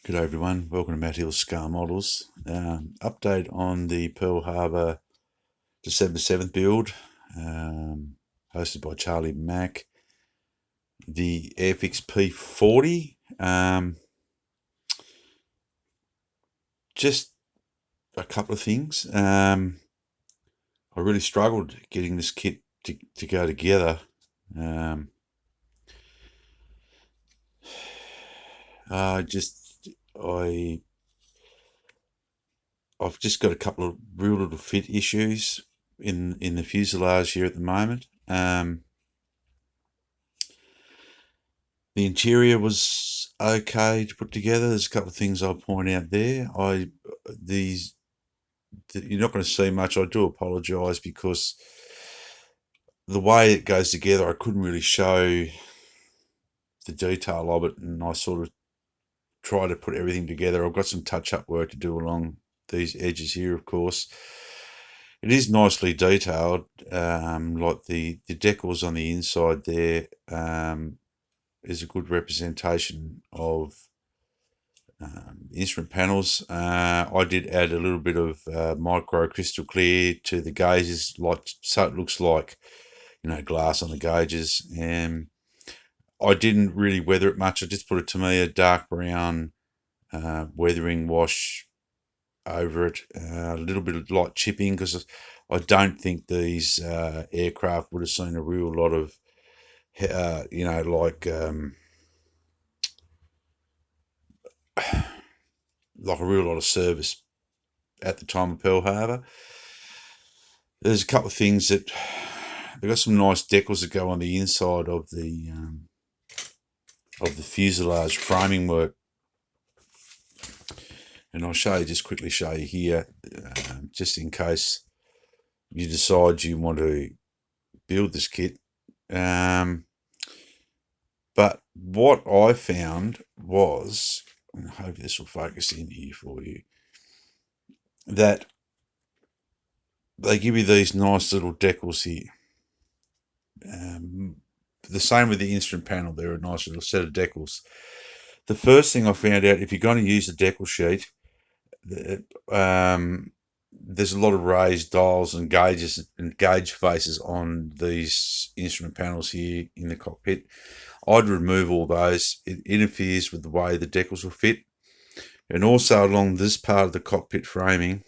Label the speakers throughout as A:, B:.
A: Good day everyone, welcome to Matt Hill's Scar Models. Update on the Pearl Harbor December 7th build, hosted by Charlie Mack. The Airfix P-40. Just a couple of things. I really struggled getting this kit to go together. I've just got a couple of real little fit issues in the fuselage here at the moment. The interior was okay to put together. There's a couple of things I'll point out there. You're not going to see much. I do apologise because the way it goes together, I couldn't really show the detail of it, and I sort of try to put everything together. I've got some touch-up work to do along these edges here, of course. It is nicely detailed, like the decals on the inside there is a good representation of instrument panels. I did add a little bit of micro crystal clear to the gauges, so it looks like glass on the gauges. And I didn't really weather it much. I just put a Tamiya dark brown weathering wash over it, a little bit of light chipping, because I don't think these aircraft would have seen a real lot of like a real lot of service at the time of Pearl Harbor. There's a couple of things that they've got some nice decals that go on the inside of the fuselage framing work, and I'll quickly show you here, just in case you decide you want to build this kit. But what I found was, and I hope this will focus in here for you, that they give you these nice little decals here. The same with the instrument panel, they're a nice little set of decals. The first thing I found out, if you're going to use the decal sheet, there's a lot of raised dials and gauges and gauge faces on these instrument panels here in the cockpit. I'd remove all those. It interferes with the way the decals will fit. And also along this part of the cockpit framing,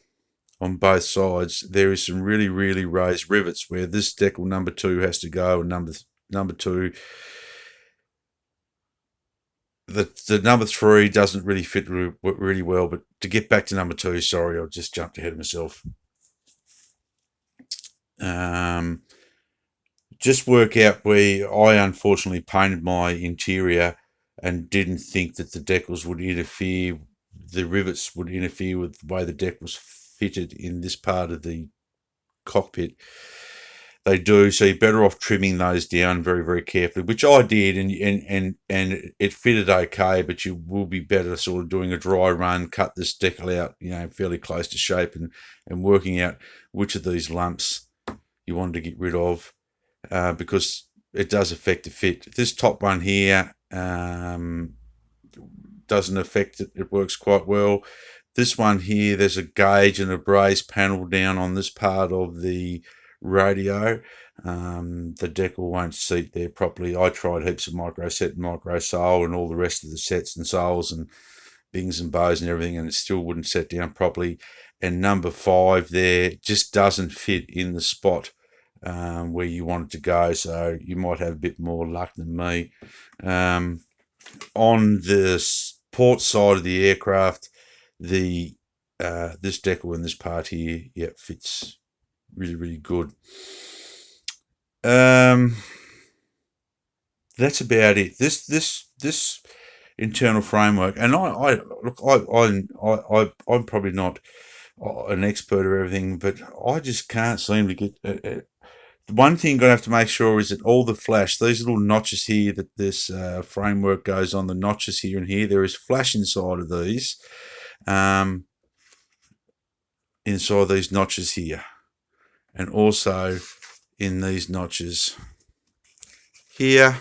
A: on both sides, there is some really, really raised rivets where this decal number 2 has to go, and number 2, the number 3 doesn't really fit really well. But to get back to number 2, sorry, I just jumped ahead of myself. Just work out where I unfortunately painted my interior and didn't think that the decals would interfere, the rivets would interfere with the way the deck was fitted in this part of the cockpit. They do, so you're better off trimming those down very, very carefully, which I did, and it fitted okay, but you will be better sort of doing a dry run, cut this decal out, fairly close to shape, and working out which of these lumps you want to get rid of, because it does affect the fit. This top one here doesn't affect it. It works quite well. This one here, there's a gauge and a brace panel down on this part of the radio. The decal won't seat there properly. I tried heaps of micro set and micro sole and all the rest of the sets and soles and bings and bows and everything, and it still wouldn't set down properly. And number 5 there just doesn't fit in the spot where you want it to go, so you might have a bit more luck than me. On the port side of the aircraft, this decal in this part here, fits really, really good. That's about it. This internal framework, and I'm probably not an expert or everything, but I just can't seem to get. One thing you're going to have to make sure is that all the flash, these little notches here that this framework goes on, the notches here and here, there is flash inside of these, inside these notches here, and also in these notches here.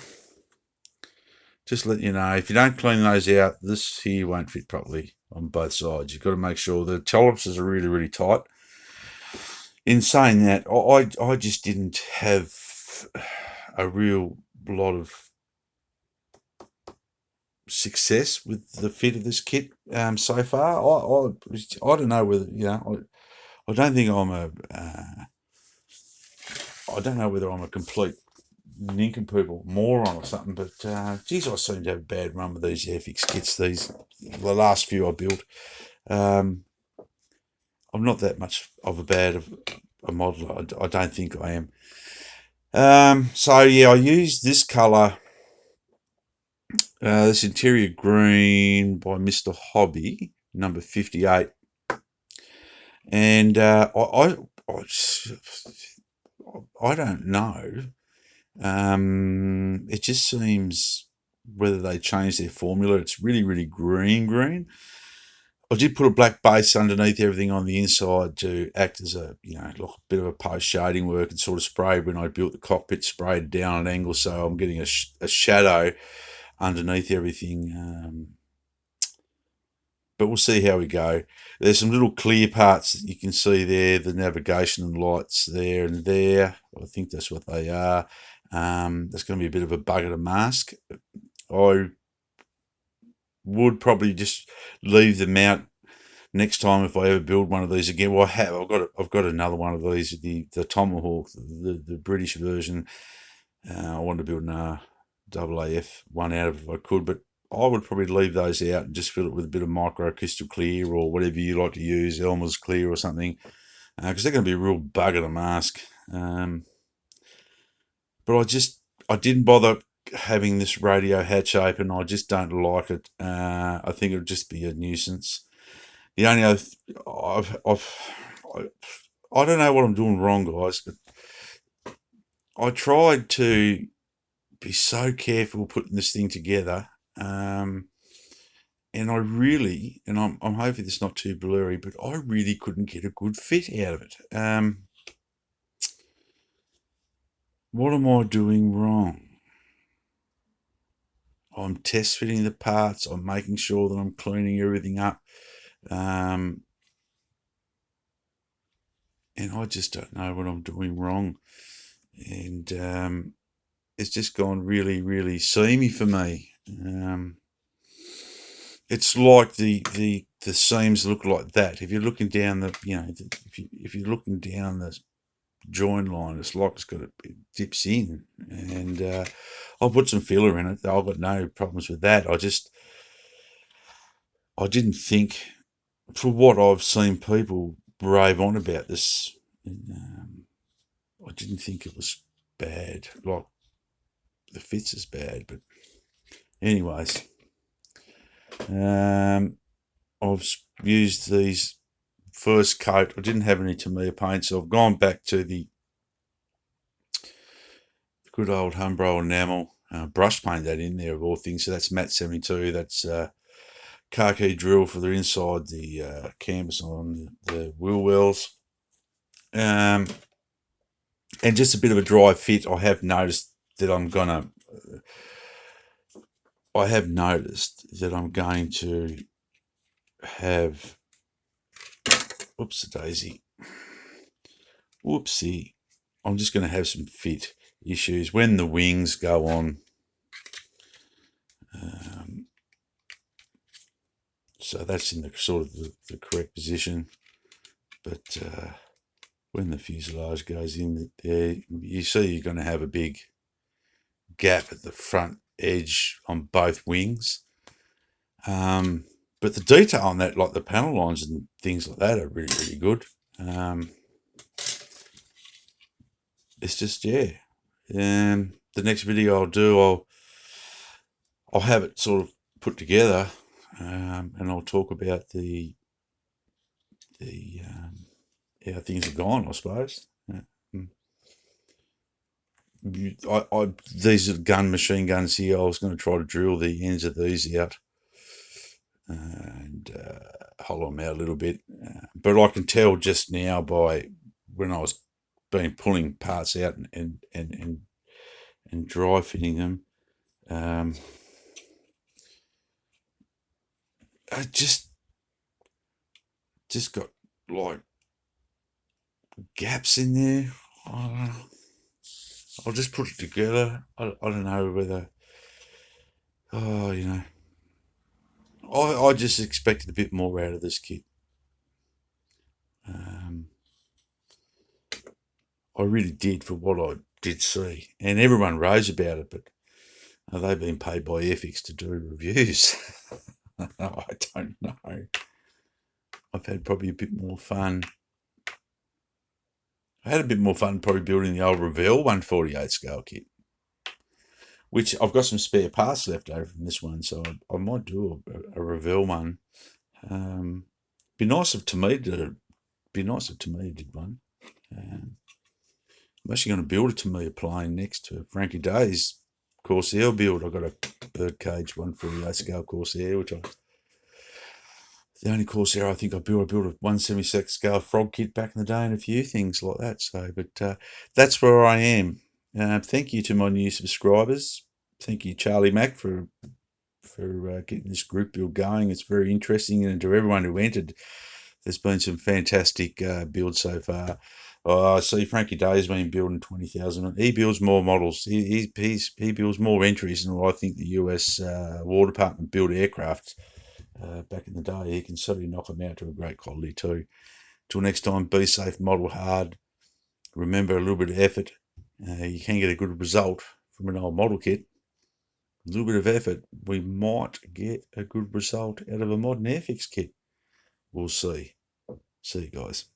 A: Just let you know, if you don't clean those out, this here won't fit properly on both sides. You've got to make sure the tolerances are really, really tight. In saying that, I just didn't have a real lot of success with the fit of this kit so far. I don't know whether, I don't think I'm I don't know whether I'm a complete nincompoop or moron or something, but geez, I seem to have a bad run with these Airfix kits. The last few I built. Um, I'm not that much of a bad of a modeler. I don't think I am. So yeah, I used this colour, this interior green by Mr. Hobby, number 58, and I don't know. It just seems whether they changed their formula. It's really, really green. I did put a black base underneath everything on the inside to act as a, like a bit of a post shading work, and sort of sprayed when I built the cockpit, sprayed down an angle, so I'm getting a shadow underneath everything. But we'll see how we go. There's some little clear parts that you can see there, the navigation and lights there and there. I think that's what they are. That's going to be a bit of a bugger to mask. I would probably just leave them out next time if I ever build one of these again. Well, I've got another one of these, the Tomahawk, the British version. I wanted to build an AAF one out of it if I could, but I would probably leave those out and just fill it with a bit of micro crystal clear or whatever you like to use, Elmer's clear or something, because they're going to be a real bugger to mask. But I didn't bother having this radio hatch open. I just don't like it. I think it would just be a nuisance. The only other, I don't know what I'm doing wrong, guys, but I tried to be so careful putting this thing together. And I really, and I'm hoping it's not too blurry, but I really couldn't get a good fit out of it. What am I doing wrong? I'm test fitting the parts. I'm making sure that I'm cleaning everything up. And I just don't know what I'm doing wrong. And it's just gone really, really seamy for me. It's like the seams look like that. If you're looking down if you're looking down the join line, it's like it dips in. And I'll put some filler in it. I've got no problems with that. I didn't think, for what I've seen people rave on about this, I didn't think it was bad. Like, the fits is bad, but anyways, I've used these first coat. I didn't have any Tamiya paint, so I've gone back to the good old Umbro enamel, brush paint that in there of all things. So that's matte 72. That's khaki drill for the inside, the canvas on the wheel wells, and just a bit of a dry fit. I have noticed that I'm going to have, whoopsie, I'm just going to have some fit issues when the wings go on. So that's in the sort of the correct position. But when the fuselage goes in there, you see you're going to have a big gap at the front edge on both wings. But the detail on that, like the panel lines and things like that, are really, really good. It's just, yeah. The next video I'll do, I'll have it sort of put together, and I'll talk about the how things have gone, I suppose. These are machine guns here. I was going to try to drill the ends of these out and hollow them out a little bit, but I can tell just now by when I was pulling parts out and dry fitting them, I just got like gaps in there. I don't know. I'll just put it together. I don't know whether. Oh, I just expected a bit more out of this kit. Um, I really did for what I did see, and everyone raves about it. But they've been paid by Airfix to do reviews. I don't know. I've had probably a bit more fun. I had a bit more fun probably building the old Revell 148 scale kit, which I've got some spare parts left over from this one, so I might do a Revell one. Be nice if Tamid did one. I'm actually going to build it to me a plane next to Frankie Day's Corsair build. I've got a birdcage 148 scale Corsair, the only Corsair I think I built a 176 scale frog kit back in the day and a few things like that. So, but that's where I am. Thank you to my new subscribers. Thank you, Charlie Mack, for getting this group build going. It's very interesting, and to everyone who entered, there's been some fantastic builds so far. I see Frankie Day's been building 20,000. He builds more models. He builds more entries than I think the US War Department built aircraft back in the day. He can certainly knock them out to a great quality too. Till next time, be safe, model hard. Remember, a little bit of effort. You can get a good result from an old model kit. A little bit of effort, we might get a good result out of a modern Airfix kit. We'll see. See you guys.